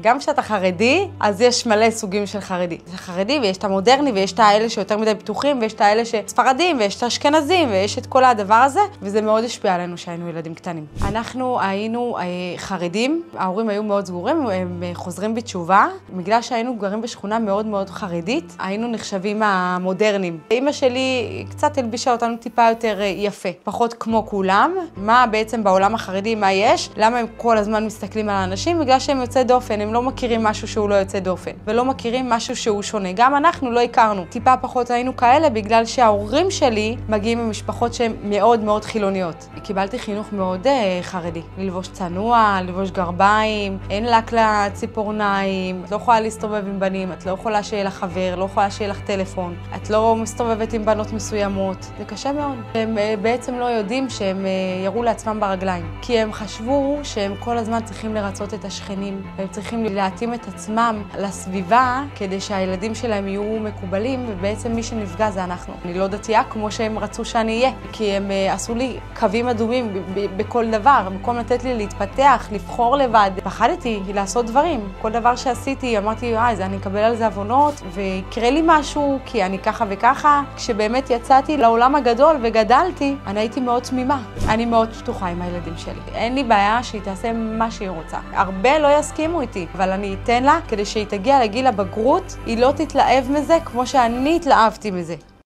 גם כשאתה חרדי, אז יש מלא סוגים של חרדי. יש החרדי ויש את המודרני ויש את האלה שיותר מדי פתוחים ויש את האלה שספרדים ויש את האשכנזים ויש את כל הדבר הזה, וזה מאוד השפיע עלינו שהיינו ילדים קטנים. אנחנו היינו חרדים, ההורים היו מאוד סגורים, הם חוזרים בתשובה. בגלל שהיינו גרים בשכונה מאוד מאוד חרדית, היינו נחשבים המודרניים. אמא שלי קצת הלבישה אותנו טיפה יותר יפה, פחות כמו כולם. מה בעצם בעולם החרדי, מה יש? למה הם כל הזמן מסתכלים על האנשים? בגלל שהם יוצאי דופן, הם לא מכירים משהו שהוא לא יוצא דופן, ולא מכירים משהו שהוא שונה. גם אנחנו לא הכרנו. טיפה פחות היינו כאלה בגלל שההורים שלי מגיעים ממשפחות שהן מאוד מאוד חילוניות. קיבלתי חינוך מאוד חרדי. ללבוש צנוע, ללבוש גרביים, אין לק לציפורניים, את לא יכולה להסתובב עם בנים, את לא יכולה שיהיה לך חבר, לא יכולה שיהיה לך טלפון, את לא מסתובבת עם בנות מסוימות. זה קשה מאוד. הם בעצם לא יודעים שהם ירו לעצמם ברגליים, כי הם חשבו שהם כל הזמן צריכים לרצות את השכנים, והם צריכים להתאים את עצמם לסביבה כדי שהילדים שלהם יהיו מקובלים, ובעצם מי שנפגע זה אנחנו. אני לא דתייה כמו שהם רצו שאני אהיה, כי הם עשו לי קווים אדומים בכל דבר, במקום לתת לי להתפתח, לבחור לבד. פחדתי לעשות דברים. כל דבר שעשיתי, אמרתי, אני אקבל על זה עוונות, ויקרה לי משהו, כי אני ככה וככה. כשבאמת יצאתי לעולם הגדול וגדלתי, אני הייתי מאוד תמימה. אני מאוד פתוחה עם הילדים שלי. אין לי בעיה שהיא תעשה מה שהיא רוצה. הרבה לא יסכימו איתי, אבל אני אתן לה, כדי שהיא תגיע לגיל הבגרות, היא לא תתלהב מזה כמו שאני התלהבתי מזה.